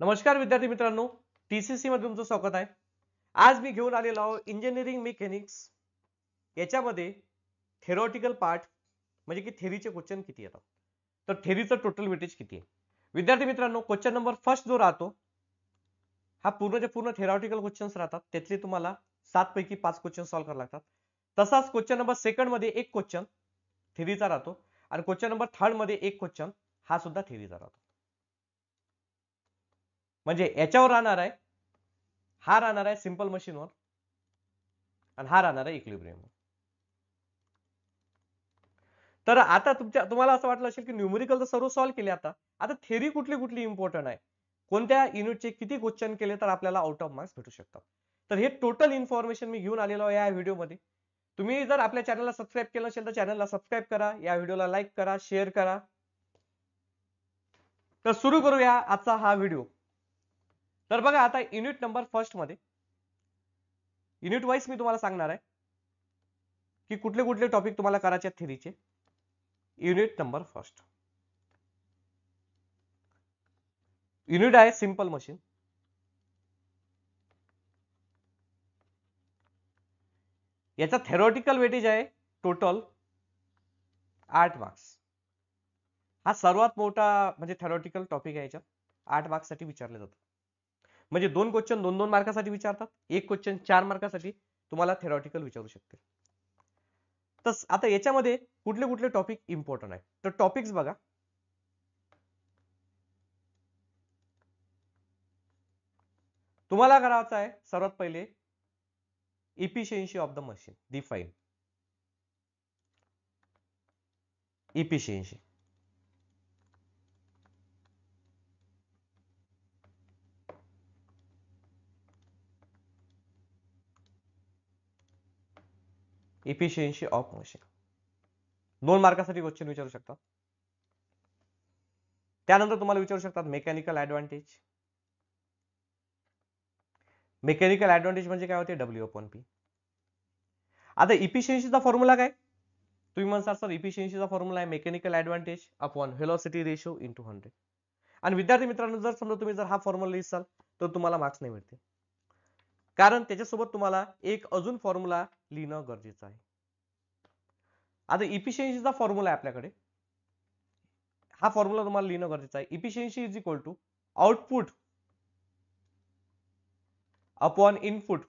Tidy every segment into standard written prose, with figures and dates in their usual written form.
नमस्कार विद्यार्थी मित्रांनो, टीसीसी मध्ये तुमचं स्वागत आहे. आज मी घेऊन आलेलो आहोत इंजिनिअरिंग मेकॅनिक्स. याच्यामध्ये थेरॉटिकल पार्ट म्हणजे की थेरीचे क्वेश्चन किती येतात, तर थेरीचं टोटल वेटेज किती आहे. विद्यार्थी मित्रांनो, क्वेश्चन नंबर फर्स्ट जो राहतो हा पूर्णच्या पूर्ण थेरॉटिकल क्वेश्चन्स राहतात. त्यातले तुम्हाला 7 पैकी 5 क्वेश्चन सॉल्व्ह करावे लागतात. तसाच क्वेश्चन नंबर सेकंड मध्ये एक क्वेश्चन थेरीचा राहतो आणि क्वेश्चन नंबर थर्ड मध्ये एक क्वेश्चन हा सुद्धा थेरीचा राहतो. म्हणजे याच्यावर राहणार आहे, हा राहणार आहे सिंपल मशीनवर आणि हा राहणार आहे इक्विलिब्रियमवर. तर आता तुम्हाला असं वाटलं असेल की न्यूमेरिकल तर सर्व सॉल्व्ह केले. आता थेरी कुठली कुठली इम्पॉर्टंट आहे, कोणत्या युनिटचे किती क्वेश्चन केले तर आपल्याला आउट ऑफ मार्क्स भेटू शकतात. तर हे टोटल इन्फॉर्मेशन मी घेऊन आलेलो आहे या व्हिडिओमध्ये. तुम्ही जर आपल्या चॅनलला सबस्क्राईब केलं असेल तर चॅनलला सबस्क्राईब करा, या व्हिडिओला लाईक करा, शेअर करा. तर सुरू करूया आजचा हा व्हिडिओ. तर बघा, आता युनिट नंबर फर्स्ट मध्ये युनिट वाईज मी तुम्हाला सांगणार आहे की कुठले कुठले टॉपिक तुम्हाला करायचे आहेत थेरीचे. युनिट नंबर फर्स्ट युनिट आहे सिंपल मशीन. याचा थेरॉटिकल वेटेज आहे टोटल 8 मार्क्स. हा सर्वात मोठा म्हणजे थेरॉटिकल टॉपिक आहे. याच्यात 8 मार्क्स साठी विचारले जातात. म्हणजे 2 क्वेश्चन 2-2 मार्कासाठी विचारतात, एक क्वेश्चन 4 मार्कासाठी तुम्हाला थेरॉटिकल विचारू शकते. तर आता याच्यामध्ये कुठले कुठले टॉपिक इम्पॉर्टंट आहे, तर टॉपिक्स बघा. तुम्हाला करायचं आहे सर्वात पहिले efficiency of the machine define. Efficiency efficiency of machine 2 मार्कासाठी क्वेश्चन विचारू शकतात. त्यानंतर तुम्हाला विचारू शकतात मेकॅनिकल ऍडव्हान्टेज. मेकॅनिकल ऍडव्हान्टेज म्हणजे काय होते, W/P. आता इफिशियन्सीचा फॉर्म्युला काय, तुम्ही म्हणता सर इफिशियन्सीचा फॉर्म्युला आहे mechanical advantage upon velocity ratio into 100. आणि विद्यार्थी मित्रांनो, जर समजा तुम्ही जर हा फॉर्म्युला लिहिसाल तर तुम्हाला मार्क्स नाही मिळते, कारण त्याच्यासोबत तुम्हाला एक अजून फॉर्म्युला लिहिणं गरजेचं आहे. आता इफिशियन्सीचा फॉर्म्युला आहे आपल्याकडे, हा फॉर्म्युला तुम्हाला लिहिणं गरजेचं आहे. Efficiency is equal to output upon input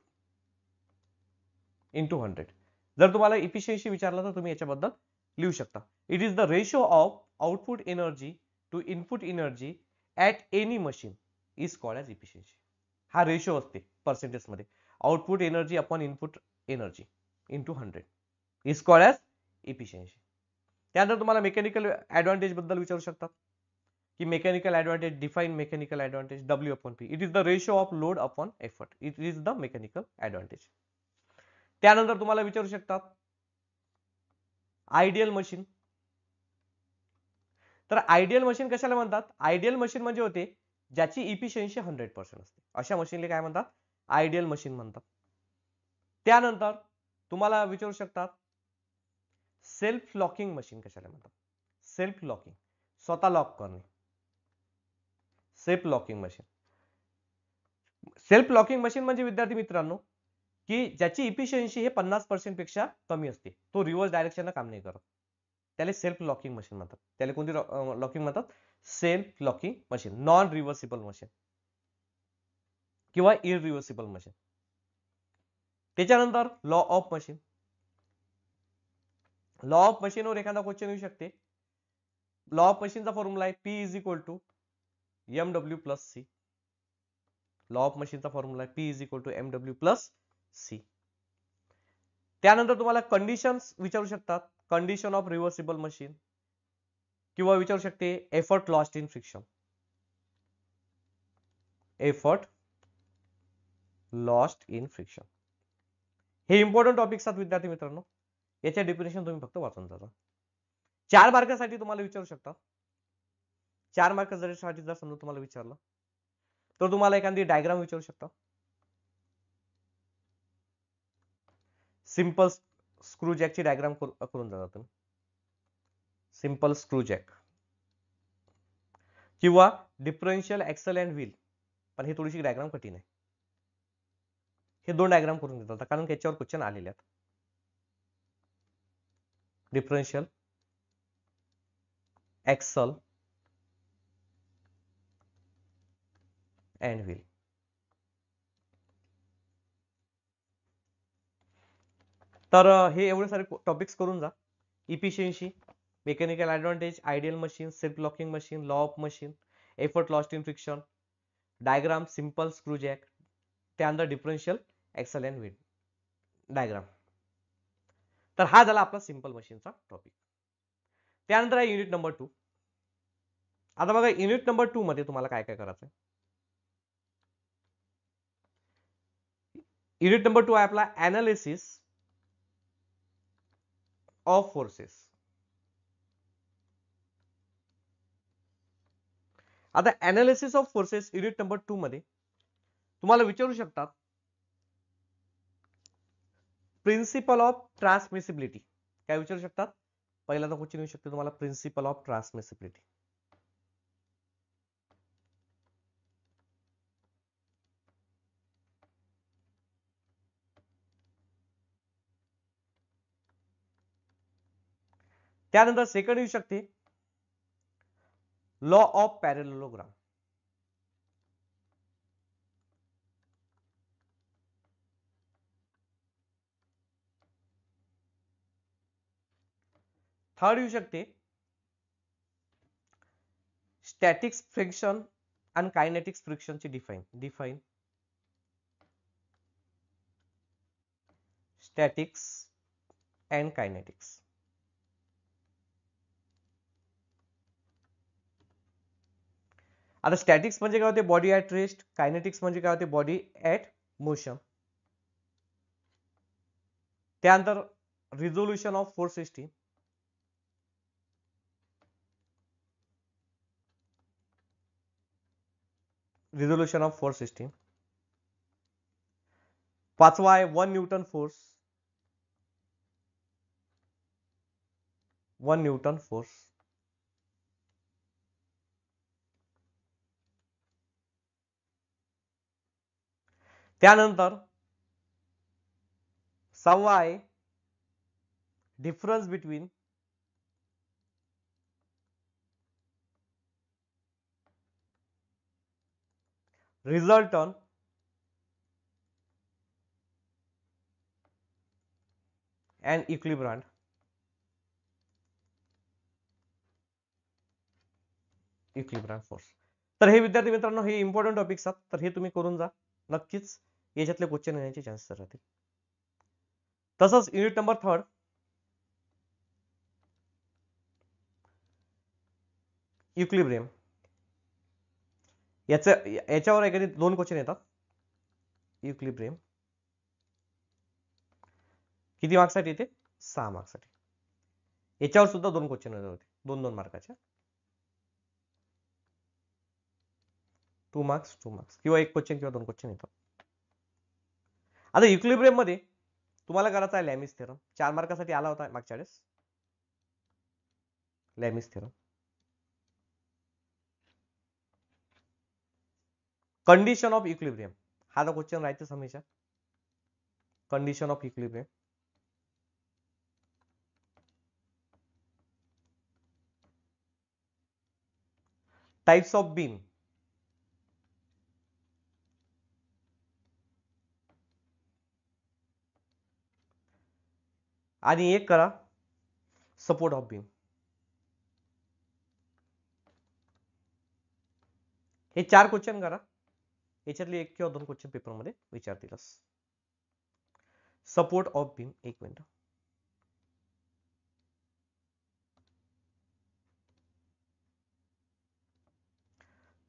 into 100. जर तुम्हाला इफिशियन्सी विचारलं तर तुम्ही याच्याबद्दल लिहू शकता. It is the ratio of output energy to input energy at any machine is called as efficiency. हा रेशो असते पर्सेंटेज मध्ये. Output energy upon input energy into 100 is called as efficiency. त्यानंतर तुम्हाला मेकॅनिकल ऍडव्हान्टेज बद्दल विचारू शकतात की mechanical advantage define mechanical advantage W/P. It is the ratio of load upon effort. It is the mechanical advantage. त्यानंतर तुम्हाला विचारू शकतात आयडियल मशीन. तर आयडियल मशीन कशाला म्हणतात, आयडियल मशीन म्हणजे होते ज्याची इफिशियन्सी 100% असते, अशा मशीनला काय म्हणतात, आयडियल मशीन म्हणतात. त्यानंतर तुम्हाला विचारू शकतात सेल्फ लॉकिंग मशीन कशाला म्हणतात. सेल्फ लॉकिंग, स्वतः लॉक करणे, self locking machine. Self locking machine म्हणजे विद्यार्थी मित्रांनो की ज्याची इफिशियन्सी हे 50% पेक्षा कमी असते, तो रिव्हर्स डायरेक्शन काम नाही करत, त्याला सेल्फ लॉकिंग मशीन म्हणतात. त्याला कोणती लॉकिंग म्हणतात, self locking machine. Non reversible machine किंवा इरिव्हर्सिबल मशीन. त्याच्यानंतर law of machine. Law of मशीनवर एखादा क्वेश्चन येऊ शकते. लॉ ऑफ मशीनचा फॉर्म्युला आहे P is equal to MW plus C. Law of मशीनचा फॉर्म्युला आहे P is equal to MW plus C. त्यानंतर तुम्हाला कंडिशन्स विचारू शकतात, कंडिशन ऑफ रिव्हर्सिबल मशीन, किंवा विचारू शकते effort lost in friction. Effort lost in friction हे इम्पॉर्टंट टॉपिक्स आहेत विद्यार्थी मित्रांनो. याच्या डेफिनेशन तुम्ही फक्त वाचून जा. 4 मार्कासाठी तुम्हाला विचारू शकतात. 4 मार्कासाठी जर समजा तुम्हाला विचारलं तर तुम्हाला एखादी डायग्राम विचारू शकता. सिंपल स्क्रू जॅकची डायग्राम करून जाता तुम्ही. सिंपल स्क्रू जॅक किंवा डिफरन्शियल एक्सल अँड व्हील पण हे थोडीशी डायग्राम कठीण आहे. हे 2 डायग्राम करून देत होता कारण त्याच्यावर क्वेश्चन आलेले आहेत. Differential axle and wheel. तर हे एवढे सारे टॉपिक्स करून जा. Efficiency, mechanical advantage, ideal machine, self locking machine, law of machine, effort lost in friction, diagram, simple screw jack, त्यानंतर differential axle and wheel diagram. तर हा झाला आपला सिंपल मशीनचा टॉपिक. त्यानंतर आहे युनिट नंबर 2. आता बघा युनिट नंबर 2 मध्ये तुम्हाला काय काय करायचं आहे. युनिट नंबर 2 आहे आपला ॲनालिसिस ऑफ फोर्सेस. आता analysis of forces unit number 2 मध्ये तुम्हाला विचारू शकतात प्रिन्सिपल ऑफ ट्रान्समिसिबिलिटी. काय विचारू शकतात? पहिल्यांदा क्वेश्चन येऊ शकतो तुम्हाला प्रिन्सिपल ऑफ ट्रान्समिसिबिलिटी. त्यानंतर सेकंड येऊ शकते लॉ ऑफ पॅरेललोग्राम. थर्ड येऊ शकते स्टॅटिक्स फ्रिक्शन आणि कायनेटिक्स फ्रिक्शनची डिफाइन स्टॅटिक्स अँड कायनेटिक्स. आता स्टॅटिक्स म्हणजे काय होते? Body at rest. कायनेटिक्स म्हणजे काय होते? Body at motion. त्यानंतर resolution of force system. Resolution of force system. पाचवा आहे 1 न्यूटन फोर्स. 1 Newton force. त्यानंतर 6वा आहे difference between resultant and equilibrant. Force. तर हे विद्यार्थी मित्रांनो हे इम्पॉर्टंट टॉपिक्स आहेत. तर हे तुम्ही करून जा. नक्कीच याच्यातले क्वेश्चन येण्याचे चान्सेस राहतील. तसंच युनिट नंबर 3 इक्विलिब्रियम. याच्यावर एखादी 2 क्वेश्चन येतात. इक्विलिब्रियम किती मार्क्ससाठी येते? 6 मार्क्ससाठी. याच्यावर सुद्धा 2 क्वेश्चन येत होते. 2-2 मार्काच्या. 2 मार्क्स किंवा 1 क्वेश्चन किंवा 2 क्वेश्चन येतात. आता इक्विलिब्रियम मध्ये तुम्हाला करायचा आहे लॅमिस थेरम. 4 मार्कासाठी आला होता मागच्या वेळेस. लॅमिस थेरम. कंडिशन ऑफ इक्विलिब्रियम हा जो क्वेश्चन राहायचा हमेशा. Condition of equilibrium. Types of beam. आणि एक करा सपोर्ट ऑफ बीम. हे 4 क्वेश्चन करा. याच्यातले 1 किंवा 2 क्वेश्चन पेपर मध्ये विचारतीलच. Support of beam. 1 minute.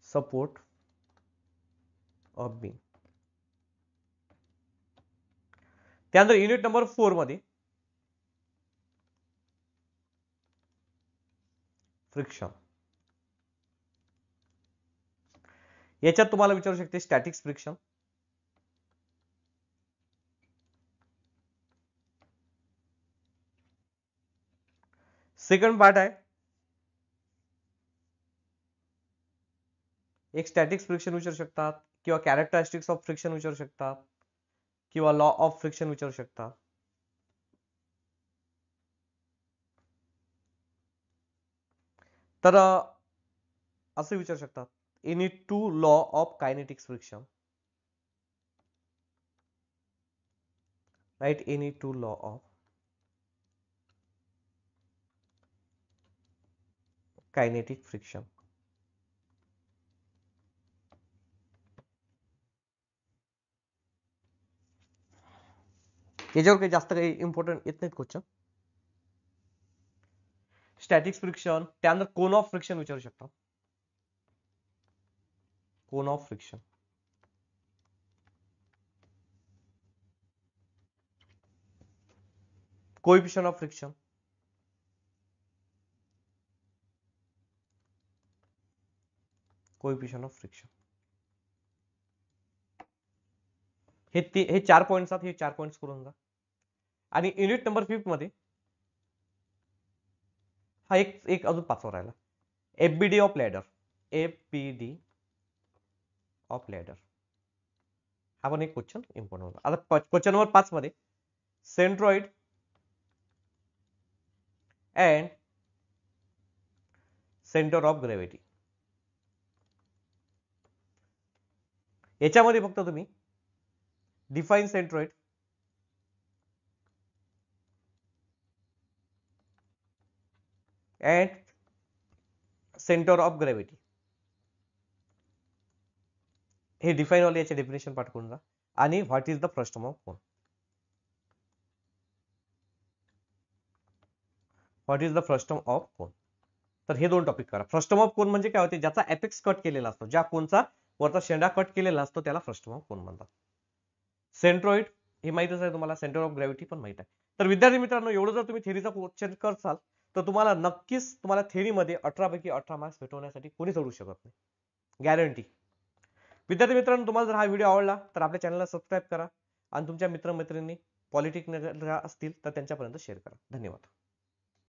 Support of beam. त्यानंतर युनिट नंबर 4 मध्ये फ्रिक्शन. याच्यात तुम्हाला विचारू शकते स्टॅटिक्स फ्रिक्शन. सेकंड पार्ट आहे एक स्टॅटिक्स फ्रिक्शन विचारू शकतात, किंवा कॅरेक्टरिस्टिक्स ऑफ फ्रिक्शन विचारू शकता किंवा लॉ ऑफ फ्रिक्शन विचारू शकता. तर असं विचारू शकतात any two law of kinetics friction, right, any two law of kinetic friction. याच्यावर काही जास्त काही इम्पॉर्टंट येत नाहीत क्वेश्चन. स्टॅटिक फ्रिक्शन, त्यानंतर कोन ऑफ फ्रिक्शन विचारू शकता. Cone of friction, coefficient of friction, coefficient of friction. हे 4 पॉइंट्स आहेत, हे 4 पॉइंट्स करून जा. आणि युनिट नंबर 5 मध्ये हा एक अजून 5वा राहिला, FBD of ladder. FBD of ladder हा पण एक क्वेश्चन इम्पॉर्टंट होता. आता क्वेश्चन नंबर 5 मध्ये centroid and centre of gravity, याच्यामध्ये फक्त तुम्ही define centroid and centre of gravity हे डिफाइन वाले याचे डेफिनेशन पाठ करून जा. आणि what is the frustum of cone, what is the frustum of cone. तर हे 2 टॉपिक करा. फ्रस्टम ऑफ कोन म्हणजे काय होते, ज्याचा एपेक्स कट केलेला असतो, ज्या कोनचा वरचा शेंडा कट केलेला असतो त्याला फ्रस्टम ऑफ कोन म्हणतात. सेंट्रॉइड हे माहितच आहे तुम्हाला, सेंटर ऑफ ग्रॅव्हिटी पण माहित आहे. तर विद्यार्थी मित्रांनो, एवढं जर तुम्ही थेरीचा क्वेश्चन करसाल तर तुम्हाला नक्कीच तुम्हाला थेरीमध्ये 18 पैकी 18 मार्क्स भेटवण्यासाठी कोणी सोडू शकत नाही, गॅरंटी. विद्यार्थी मित्रांनो, तुम्हाला जर हा व्हिडिओ आवडला तर आपल्या चॅनलला सबस्क्राईब करा आणि तुमच्या मित्रमैत्रिणी पॉलिटेक्निकला असतील तर त्यांच्यापर्यंत शेअर करा. धन्यवाद.